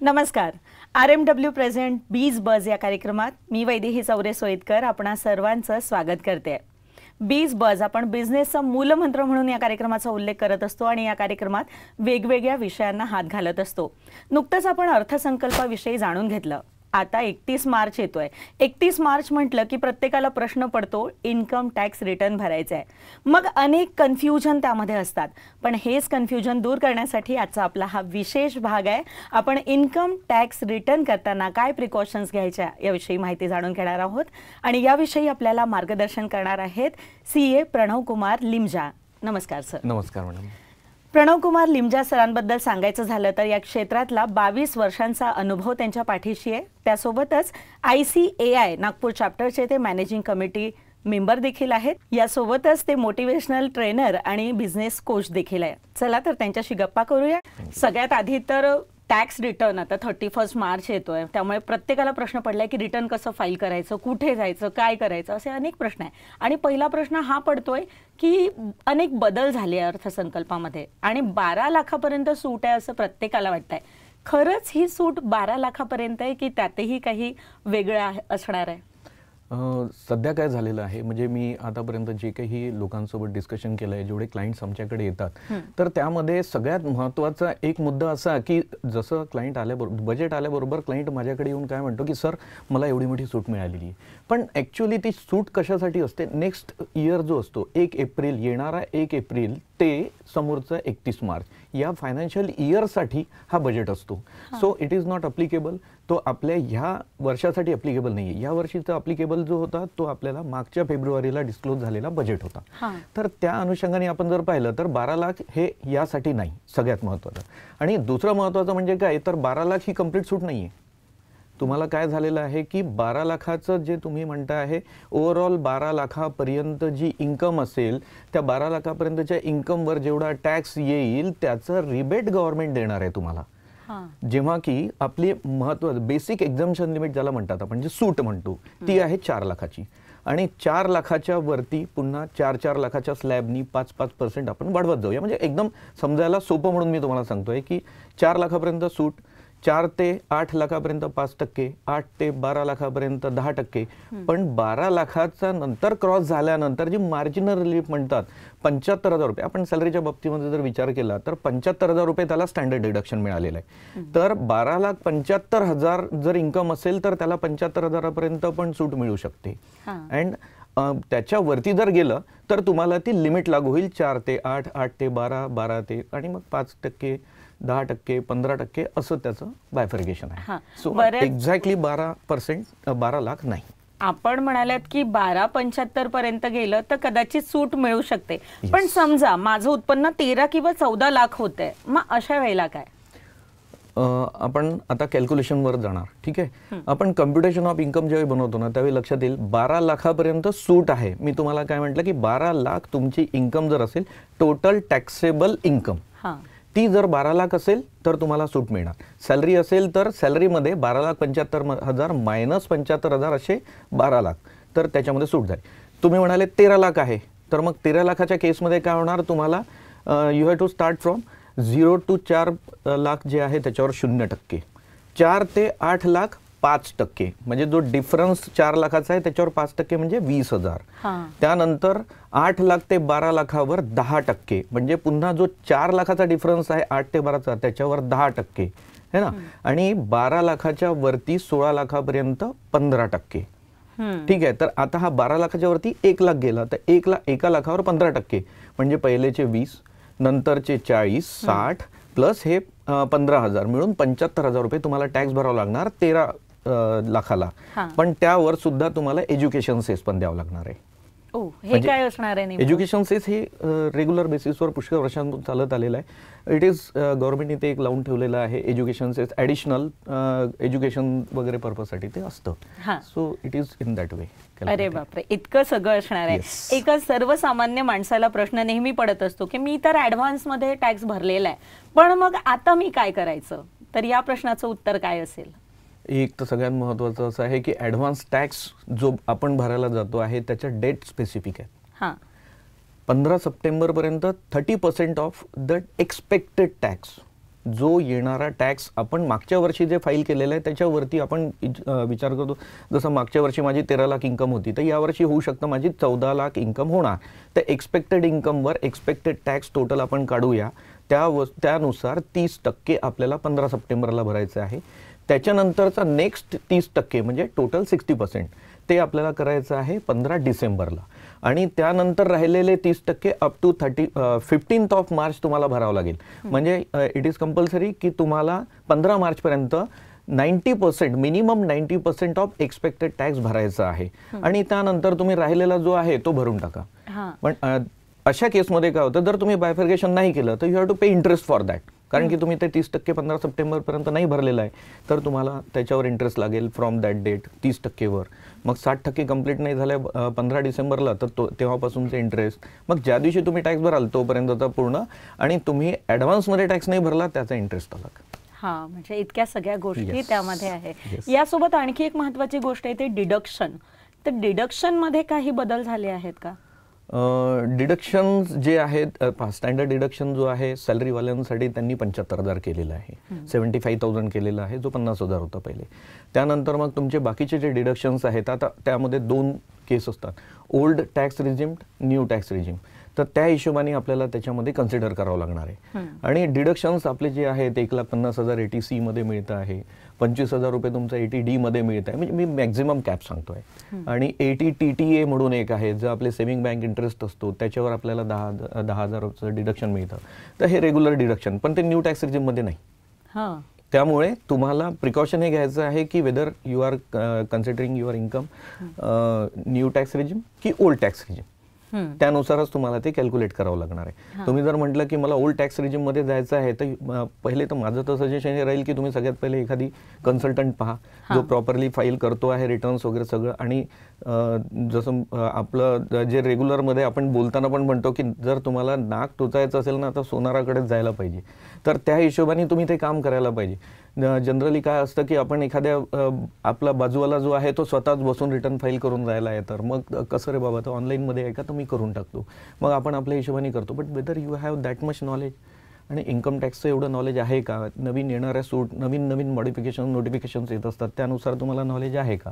नमस्कार. RMW present बीज बज या कार्यक्रमात मी वैदेही चौरे सोयतकर आपणा सर्वांचं स्वागत करते. बीज बज आपण बिझनेसचा मूलमंत्र म्हणून या कार्यक्रमाचा उल्लेख करत असतो आणि या कार्यक्रमात वेगवेगळ्या विषयांना हात घालत असतो. नुकतंच आपण अर्थसंकल्पाविषयी जाणून घेतलं. आता 31 मार्च येतोय. 31 मार्च म्हटलं की प्रत्येकाला प्रश्न पडतो इन्कम टॅक्स रिटर्न भरायचा आहे. मग अनेक कन्फ्युजन त्यामध्ये असतात. पण हेच कन्फ्युजन दूर करण्यासाठी आजचा आपला हा विशेष भाग आहे. आपण इन्कम टॅक्स रिटर्न करताना काय प्रिकॉशन्स घ्यायच्या याविषयी माहिती जाणून घेणार आहोत आणि याविषयी आपल्याला मार्गदर्शन करणार आहेत CA प्रणव कुमार लिमजा. नमस्कार सर. नमस्कार मॅडम. प्रणव कुमार लिमजा सरांबद्दल सांगायचं झालं तर या क्षेत्रातला 22 वर्षांचा अनुभव त्यांच्या पाठीशी आहे. त्यासोबतच ICAI नागपूर चॅप्टरचे ते मॅनेजिंग कमिटी मेंबर देखील आहेत. यासोबतच ते मोटिवेशनल ट्रेनर आणि बिझनेस कोच देखील आहे. चला तर त्यांच्याशी गप्पा करूया. सगळ्यात आधी तर टॅक्स रिटर्न आता 31 मार्च येतोय, त्यामुळे प्रत्येकाला प्रश्न पडलाय की रिटर्न कसं फाईल करायचं, कुठे जायचं, काय करायचं, असे अनेक प्रश्न आहे. आणि पहिला प्रश्न हा पडतोय की अनेक बदल झाले अर्थसंकल्पामध्ये आणि 12 लाखापर्यंत सूट आहे असं प्रत्येकाला वाटतंय. खरंच ही सूट 12 लाखापर्यंत आहे की त्यातही काही वेगळं असणार आहे? सध्या काय झालेलं आहे म्हणजे मी आतापर्यंत जे काही लोकांसोबत डिस्कशन केलं आहे, जेवढे क्लायंट्स आमच्याकडे येतात तर त्यामध्ये सगळ्यात महत्त्वाचा एक मुद्दा असा की जसं क्लायंट आल्याबरोबर बजेट आल्याबरोबर क्लायंट माझ्याकडे येऊन काय म्हणतो की सर मला एवढी मोठी सूट मिळालेली आहे. पण ॲक्च्युअली ती सूट कशासाठी असते? नेक्स्ट इयर जो असतो 1 एप्रिल येणारा 1 एप्रिल ते समोरचं 31 मार्च या फायनान्शियल इयरसाठी हा बजेट असतो. So it is not applicable. तो आपल्या ह्या वर्षासाठी अप्लिकेबल नाही आहे. या वर्षीचा अप्लिकेबल जो होता तो आपल्याला मागच्या फेब्रुवारीला डिस्क्लोज झालेला बजेट होता. तर त्या अनुषंगाने आपण जर पाहिलं तर 12 लाख हे यासाठी नाही सगळ्यात महत्त्वाचं. आणि दुसरं महत्त्वाचं म्हणजे काय तर 12 लाख ही कंप्लीट सूट नाही आहे. तुम्हाला काय झालेलं आहे की 12 लाखाचं जे तुम्ही म्हणता आहे ओव्हरऑल 12 लाखापर्यंत जी इन्कम असेल त्या 12 लाखापर्यंतच्या इन्कमवर जेवढा टॅक्स येईल त्याचं रिबेट गव्हर्नमेंट देणार आहे तुम्हाला. जेव्हा की आपली महत्त्वाचं बेसिक एक्झम्पशन लिमिट ज्याला म्हणतात आपण जे सूट म्हणतो ती आहे 4 लाखाची आणि 4 लाखाच्या वरती पुन्हा 4 लाखाच्या स्लॅबनी 5% आपण वाढवत जाऊया. म्हणजे एकदम समजायला सोपं म्हणून मी तुम्हाला सांगतोय की 4 लाखापर्यंत सूट, 4 ते 8 लाखापर्यंत 5%, 8 ते 12 लाखापर्यंत 10%. पण 12 लाखाचा नंतर क्रॉस झाल्यानंतर जी मार्जिनल रिलीफ म्हणतात 75,000 रुपये, आपण सॅलरीच्या बाबतीमध्ये जर विचार केला तर 75,000 रुपये त्याला स्टँडर्ड डिडक्शन मिळालेलं आहे. तर 12,75,000 जर इन्कम असेल तर त्याला 75,000 पर्यंत पण सूट मिळू शकते. अँड त्याच्यावरती जर गेलं तर तुम्हाला ती लिमिट लागू होईल 4 ते 8, 8 ते 12, 12 ते आणि मग 5%, 10%, 15% असं त्याचं बायफर्गेशन आहे. सो एक्झॅक्टली 12 लाख नाही. आपण म्हणालात की 12,75,000 पर्यंत गेलं तर कदाचित सूट मिळू शकते. पण समजा माझं उत्पन्न 13 किंवा 14 लाख होतंय, मग अशा वेळेला काय? आपण आता कॅल्क्युलेशनवर जाणार. ठीक आहे. आपण कम्प्युटेशन ऑफ इन्कम जेव्हा बनवतो ना त्यावेळी लक्षात येईल 12 लाखापर्यंत सूट आहे. मी तुम्हाला काय म्हटलं की 12 लाख तुमची इन्कम जर असेल टोटल टॅक्सेबल इन्कम ती जर 12 लाख असेल तर तुम्हाला सूट मिळणार. सॅलरी असेल तर सॅलरीमध्ये 12,75,000 मायनस 75,000 असे 12 लाख तर त्याच्यामध्ये सूट जाईल. तुम्ही म्हणाले 13 लाख आहे तर मग 13 लाखाच्या केसमध्ये काय होणार तुम्हाला you have to start from 0 to 4 lakh जे आहे त्याच्यावर 0%, 4 ते 8 लाख 5%, म्हणजे जो डिफरन्स 4 लाखाचा आहे त्याच्यावर 5% म्हणजे 20,000. त्यानंतर 8 लाख ते 12 लाखावर 10%, म्हणजे पुन्हा जो 4 लाखाचा डिफरन्स आहे 8 ते 12चा त्याच्यावर 10% है ना. आणि 12 लाखाच्या वरती 16 लाखापर्यंत 15%. ठीक आहे. तर आता हा 12 लाखाच्या वरती 1 लाख गेला तर 1 लाखावर 15%, म्हणजे पहिलेचे 20, नंतरचे 40, 60 प्लस हे 15,000 मिळून 75,000 रुपये तुम्हाला टॅक्स भरावा लागणार 13 लाखाला. पण त्यावर सुद्धा तुम्हाला एज्युकेशन सेस पण द्यावं लागणार आहे. हे काय असणार आहे? एज्युकेशन सेस हे रेग्युलर बेसिसवर पुष्कळ वर्षांपासून चालत आलेलं आहे. इट इज गव्हर्नमेंटने ते एक लावून ठेवलेलं आहे एज्युकेशन सेस ॲडिशनल एज्युकेशन वगैरे पर्पजसाठी ते असतं. So it is in that way. अरे बापरे, इतकं सगळं असणार आहे. एका सर्वसामान्य माणसाला प्रश्न नेहमी पडत असतो की मी तर ॲडव्हान्समध्ये टॅक्स भरलेला आहे, पण मग आता मी काय करायचं? तर या प्रश्नाचं उत्तर काय असेल? एक तर सगळ्यात महत्त्वाचं असं आहे की ॲडव्हान्स टॅक्स जो आपण भरायला जातो आहे त्याच्या डेट स्पेसिफिक आहे. 15 सप्टेंबरपर्यंत 30% ऑफ द एक्सपेक्टेड टॅक्स जो येणारा टॅक्स आपण मागच्या वर्षी जे फाईल केलेलं आहे त्याच्यावरती आपण विचार करतो. जसं मागच्या वर्षी माझी 13 लाख इन्कम होती, तर यावर्षी होऊ शकतं माझी 14 लाख इन्कम होणार. तर एक्सपेक्टेड इन्कमवर एक्सपेक्टेड टॅक्स टोटल आपण काढूया. त्यानुसार 30% आपल्याला 15 सप्टेंबरला भरायचं आहे. त्याच्यानंतरचा नेक्स्ट 30% म्हणजे टोटल 60% ते आपल्याला करायचं आहे 15 डिसेंबरला. आणि त्यानंतर राहिलेले 30% up to 15th of March तुम्हाला भरावं लागेल. म्हणजे इट इज कंपल्सरी की तुम्हाला 15 मार्चपर्यंत 90% मिनिमम 90% ऑफ एक्सपेक्टेड टॅक्स भरायचा आहे. आणि त्यानंतर तुम्ही राहिलेला जो आहे तो भरून टाका. पण अशा केसमध्ये काय होतं, जर तुम्ही बायफर्गेशन नाही केलं तर you have to pay interest for that. कारण की तुम्ही ते 30% 15 सप्टेंबरपर्यंत नाही भरलेलं आहे, तर तुम्हाला त्याच्यावर इंटरेस्ट लागेल फ्रॉम दॅट डेट 30%वर. मग 60% कंप्लीट नाही झाल्या 15 डिसेंबरला, तर तेव्हापासूनचे इंटरेस्ट. मग ज्या दिवशी तुम्ही टॅक्स भराल तोपर्यंतचा पूर्ण, आणि तुम्ही ॲडव्हान्समध्ये टॅक्स नाही भरला त्याचा इंटरेस्ट अलग. हा, म्हणजे इतक्या सगळ्या गोष्टी त्यामध्ये आहे. यासोबत आणखी एक महत्वाची गोष्ट आहे ते डिडक्शन. तर डिडक्शनमध्ये काही बदल झाले आहेत का? डिडक्शन जे आहेत, स्टँडर्ड डिडक्शन जो आहे सॅलरीवाल्यांसाठी त्यांनी 75,000 केलेलं आहे, 75,000 केलेलं आहे, जो 50,000 होता पहिले. त्यानंतर मग तुमचे बाकीचे जे डिडक्शन्स आहेत, आता त्यामध्ये 2 केस असतात, old tax regime, new tax regime. तर त्या हिशोबाने आपल्याला त्याच्यामध्ये कन्सिडर करावं लागणार आहे. आणि डिडक्शन्स आपले जे आहेत 1,50,000 ATC मध्ये मिळतं आहे, 25,000 रुपये तुमचं ATD मध्ये मिळत आहे, म्हणजे मी मॅक्झिमम कॅप सांगतोय. आणि ATTTA म्हणून एक आहे, जो आपले सेव्हिंग बँक इंटरेस्ट असतो त्याच्यावर आपल्याला 10,000 डिडक्शन मिळतं. तर हे रेग्युलर डिडक्शन, पण ते न्यू टॅक्स रिजिममध्ये नाही. त्यामुळे तुम्हाला प्रिकॉशन हे घ्यायचं आहे की whether you are considering your income new tax regime की ओल्ड टॅक्स रिजिम, त्यानुसारच तुम्हाला ते कॅल्क्युलेट करावं लागणार आहे. तुम्ही जर म्हटलं की मला ओल्ड टॅक्स रिजिम मध्ये जायचं आहे, तर पहिले तर माझं तर सजेशन हे राहील की तुम्ही सगळ्यात पहिले एखादी कन्सल्टंट पहा जो प्रॉपरली फाईल करतो आहे, रिटर्न्स वगैरे सगळं. आणि जसं आपलं जे रेग्युलरमध्ये आपण बोलताना पण म्हणतो की जर तुम्हाला नाक टोचायचं असेल ना तर सोनाराकडेच जायला पाहिजे, तर त्या हिशोबाने तुम्ही ते काम करायला पाहिजे. जनरली काय असतं की आपण एखाद्या आपला बाजूवाला जो आहे तो स्वतःच बसून रिटर्न फाईल करून जायला आहे, तर मग कसं रे बाबा, तो ऑनलाईनमध्ये आहे का, तर मी करून टाकतो. मग आपण आपल्या हिशोबाने करतो. But whether you have that much knowledge आणि इन्कम टॅक्सचं एवढं नॉलेज आहे का, नवीन येणाऱ्या नवीन मॉडिफिकेशन नोटिफिकेशन्स येत असतात, त्यानुसार तुम्हाला नॉलेज आहे का,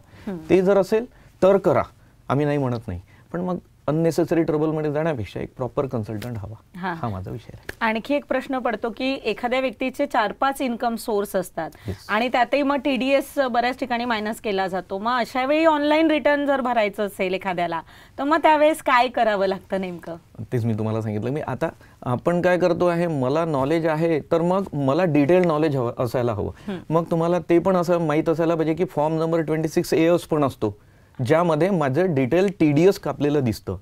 ते जर असेल तर करा, आम्ही नाही म्हणत नाही. पण मग अननेसेसरी ट्रबलमध्ये जाण्यापेक्षा एक प्रॉपर कन्सल्टंट हवा, हा माझा विषय आहे. आणखी एक प्रश्न पडतो की एखाद्या व्यक्तीचे 4-5 इन्कम सोर्स असतात आणि त्यातही मग TDS बऱ्याच ठिकाणी मायनस केला जातो. मग अशा वेळी ऑनलाईन रिटर्न जर भरायचं असेल एखाद्याला, तर मग त्यावेळेस काय करावं लागतं नेमकं? तेच मी तुम्हाला सांगितलं. मी आता आपण काय करतो आहे, मला नॉलेज आहे तर मग मला डिटेल नॉलेज असायला हवं. मग तुम्हाला ते पण असं माहीत असायला पाहिजे की फॉर्म नंबर 26A पण असतो, ज्यामध्ये माझं डिटेल TDS कापलेलं दिसतं.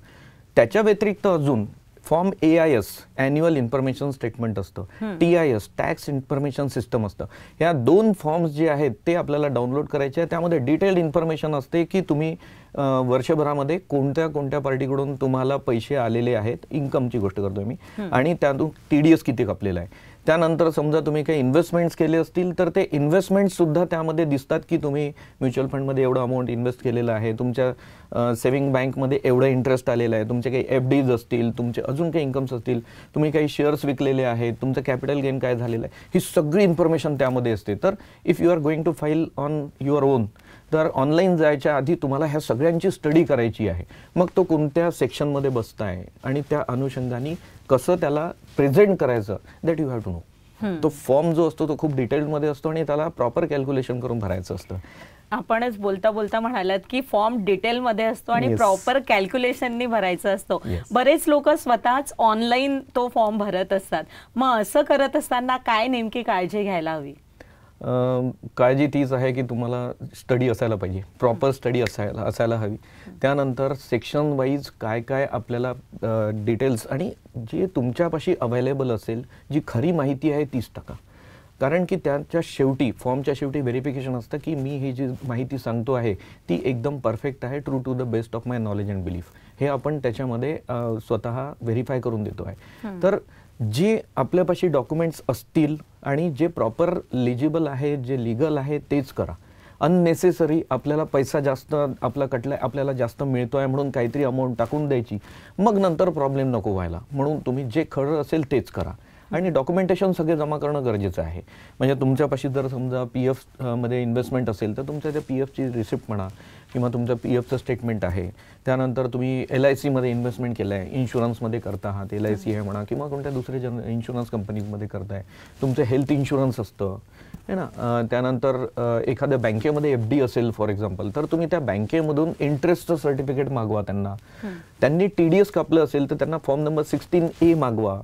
त्याच्या व्यतिरिक्त अजून form AIS annual information statement असतं, TIS टॅक्स इन्फॉर्मेशन सिस्टम असतं. ह्या 2 फॉर्म्स जे आहेत ते आपल्याला डाउनलोड करायचे आहे. त्यामध्ये डिटेल्ड इन्फॉर्मेशन असते की तुम्ही वर्षभरामध्ये कोणत्या कोणत्या पार्टीकडून तुम्हाला पैसे आलेले आहेत, इन्कमची गोष्ट करतोय मी, आणि त्यातून TDS किती कापलेला आहे. त्यानंतर समजा तुम्ही काही इन्व्हेस्टमेंट्स केले असतील तर ते इन्व्हेस्टमेंट्ससुद्धा त्यामध्ये दिसतात की तुम्ही म्युच्युअल फंडमध्ये एवढं अमाऊंट इन्व्हेस्ट केलेलं आहे, तुमच्या सेव्हिंग बँकमध्ये एवढं इंटरेस्ट आलेलं आहे, तुमचे काही FDs असतील, तुमचे अजून काही इन्कम्स असतील, तुम्ही काही शेअर्स विकलेले आहेत, तुमचं कॅपिटल गेन काय झालेलं आहे, ही सगळी इन्फॉर्मेशन त्यामध्ये असते. तर if you are going to file on your own, तर ऑनलाईन जायच्या आधी तुम्हाला ह्या सगळ्यांची स्टडी करायची आहे. मग तो कोणत्या सेक्शनमध्ये बसताय आणि त्या अनुषंगाने कसं त्याला प्रेझेंट करायचं, that you have to know. तो फॉर्म जो असतो तो खूप डिटेलमध्ये असतो आणि त्याला प्रॉपर कॅल्क्युलेशन करून भरायचं असतं. आपणच बोलता बोलता म्हणालात की फॉर्म डिटेलमध्ये असतो आणि प्रॉपर कॅल्क्युलेशननी भरायचा असतो. बरेच लोक स्वतःच ऑनलाईन तो फॉर्म भरत असतात. मग असं करत असताना काय नेमकी काळजी घ्यायला हवी? काळजी तीच आहे की तुम्हाला स्टडी असायला पाहिजे, प्रॉपर स्टडी असायला हवी. त्यानंतर सेक्शन वाईज काय काय आपल्याला डिटेल्स आणि जे तुमच्यापाशी अवेलेबल असेल, जी खरी माहिती आहे 30%. कारण की त्याच्या शेवटी फॉर्मच्या शेवटी व्हेरिफिकेशन असतं की मी ही जी माहिती सांगतो आहे ती एकदम परफेक्ट आहे, true to the best of my knowledge and belief, हे आपण त्याच्यामध्ये स्वतः व्हेरीफाय करून देतो आहे. तर जे आपल्यापाशी डॉक्युमेंट्स असतील आणि जे प्रॉपर लिजिबल आहे, जे लिगल आहे, तेच करा. अननेसेसरी आपल्याला पैसा जास्त आपल्याला जास्त मिळतो आहे म्हणून काहीतरी अमाऊंट टाकून द्यायची, मग नंतर प्रॉब्लेम नको व्हायला, म्हणून तुम्ही जे खरं असेल तेच करा. आणि डॉक्युमेंटेशन सगळे जमा करणं गरजेचं आहे. म्हणजे तुमच्यापाशी जर समजा PF मध्ये इन्व्हेस्टमेंट असेल तर तुमच्या त्या PFची रिसिप्ट म्हणा किंवा तुमचं PFचं स्टेटमेंट आहे. त्यानंतर तुम्ही LIC मध्ये इन्व्हेस्टमेंट केलं आहे, इन्शुरन्समध्ये करता आहात, LIC आहे म्हणा किंवा कोणत्या दुसऱ्या इन्शुरन्स कंपनीजमध्ये करताय, तुमचं हेल्थ इन्शुरन्स असतं है ना. त्यानंतर एखाद्या बँकेमध्ये FD असेल फॉर एक्झाम्पल, तर तुम्ही त्या बँकेमधून इंटरेस्टचं सर्टिफिकेट मागवा त्यांना. त्यांनी TDS कापलं असेल तर त्यांना फॉर्म नंबर 16A मागवा.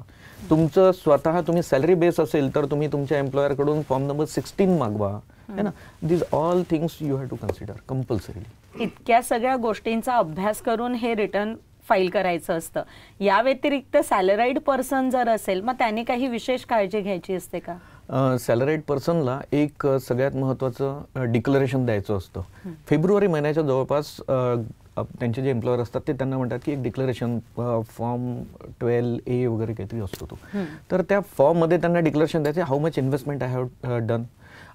तुमचं स्वतः तुम्ही सॅलरी बेस असेल तर तुम्ही तुमच्या एम्प्लॉयरकडून फॉर्म नंबर 16 मागवा है ना. These all things you have to consider compulsorily. इतक्या सगळ्या गोष्टींचा अभ्यास करून हे रिटर्न फाईल करायचं असतं. या व्यतिरिक्त सॅलराईड पर्सन जर असेल मग त्याने काही विशेष काळजी घ्यायची असते का? सॅलराईड पर्सनला एक सगळ्यात महत्त्वाचं डिक्लरेशन द्यायचं असतं. फेब्रुवारी महिन्याच्या जवळपास त्यांचे जे एम्प्लॉयर असतात ते त्यांना म्हणतात की एक डिक्लरेशन फॉर्म 12A वगैरे काहीतरी असतो तो. तर त्या फॉर्ममध्ये त्यांना डिक्लरेशन द्यायचं how much investment I have done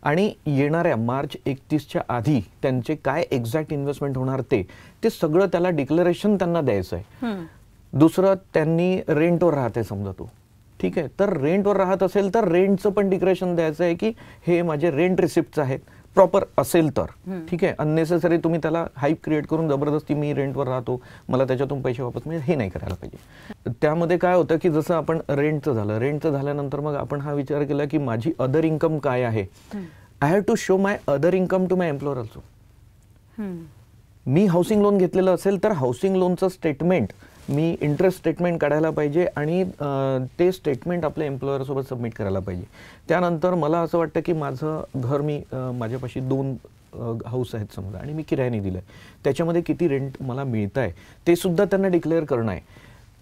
आणि येणाऱ्या मार्च 31च्या आधी त्यांचे काय एक्झॅक्ट इन्व्हेस्टमेंट होणार ते सगळं त्याला डिक्लरेशन त्यांना द्यायचं आहे. दुसरं, त्यांनी रेंटवर राहते समजा तो, ठीक आहे, तर रेंटवर राहत असेल तर रेंटचं पण डिक्लेरेशन द्यायचं आहे की हे माझे रेंट रिसिप्ट्स आहेत प्रॉपर असेल तर, ठीक आहे. अननेसेसरी तुम्ही त्याला हाईप क्रिएट करून जबरदस्ती मी रेंटवर राहतो मला त्याच्यातून पैसे वापस मिळेल हे नाही करायला पाहिजे. त्यामध्ये काय होतं की जसं आपण रेंटचं झाल्यानंतर मग आपण हा विचार केला की माझी अदर इन्कम काय आहे. I have to show my other income to my employer also. मी हाऊसिंग लोन घेतलेलं असेल तर हाऊसिंग लोनचं स्टेटमेंट मी इंटरेस्ट स्टेटमेंट काढायला पाहिजे आणि ते स्टेटमेंट आपल्या एम्प्लॉयरसोबत सबमिट करायला पाहिजे. त्यानंतर मला असं वाटतं की माझं घर माझ्यापाशी 2 हाऊस आहेत समजा आणि मी किरायाने दिलं आहे, त्याच्यामध्ये किती रेंट मला मिळतं आहे ते सुद्धा त्यांना डिक्लेअर करणं आहे.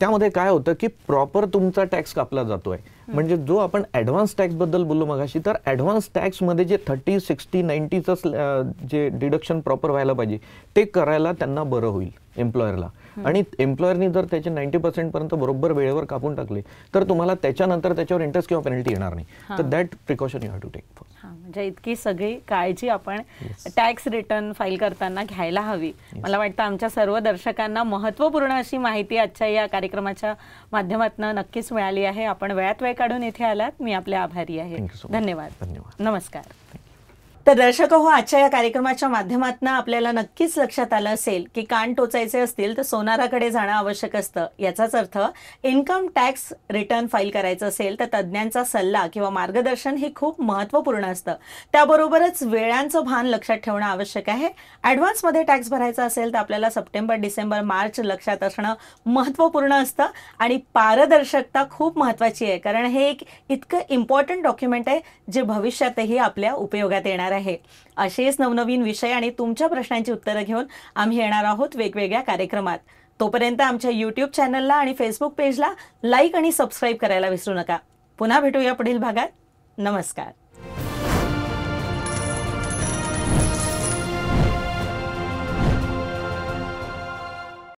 त्यामध्ये काय होतं की प्रॉपर तुमचा टॅक्स कापला जातोय. म्हणजे जो आपण ॲडव्हान्स टॅक्सबद्दल बोललो मगाशी, तर ॲडव्हान्स टॅक्समध्ये जे 30, 60, 90चं जे डिडक्शन प्रॉपर व्हायला पाहिजे ते करायला त्यांना बरं होईल एम्प्लॉयरला. आणि एम्प्लॉयरनी जर त्याचे 90% पर्यंत बरोबर वेळेवर कापून टाकले तर तुम्हाला त्याच्यानंतर त्याच्यावर इंटरेस्ट किंवा पेनल्टी येणार नाही. तर that precaution you have to take. म्हणजे इतकी सगळी काळजी आपण टॅक्स रिटर्न फाईल करताना घ्यायला हवी. मला वाटतं आमच्या सर्व दर्शकांना महत्त्वपूर्ण अशी माहिती आजच्या या कार्यक्रमाच्या माध्यमातून नक्कीच मिळाली आहे. आपण वेळात वेळ काढून इथे आलात, मी आपले आभारी आहे. धन्यवाद. नमस्कार. तर दर्शक हो, आजच्या या कार्यक्रमाच्या माध्यमातून आपल्याला नक्कीच लक्षात आलं असेल की कान टोचायचे असतील तर सोनाराकडे जाणं आवश्यक असतं. याचाच अर्थ इन्कम टॅक्स रिटर्न फाईल करायचं असेल तर तज्ज्ञांचा सल्ला किंवा मार्गदर्शन हे खूप महत्त्वपूर्ण असतं. त्याबरोबरच वेळांचं भान लक्षात ठेवणं आवश्यक आहे. ॲडव्हान्समध्ये टॅक्स भरायचा असेल तर आपल्याला सप्टेंबर, डिसेंबर, मार्च लक्षात असणं महत्त्वपूर्ण असतं. आणि पारदर्शकता खूप महत्त्वाची आहे, कारण हे एक इतकं इम्पॉर्टंट डॉक्युमेंट आहे जे भविष्यातही आपल्या उपयोगात येणार आहे. असेच नवनवीन विषय आणि तुमच्या प्रश्नांची उत्तरं घेऊन आम्ही येणार आहोत वेगवेगळ्या कार्यक्रमात. तोपर्यंत आमच्या YouTube चॅनलला आणि Facebook पेजला लाईक आणि सबस्क्राईब करायला विसरू नका. पुन्हा भेटूया पुढील भागात. नमस्कार.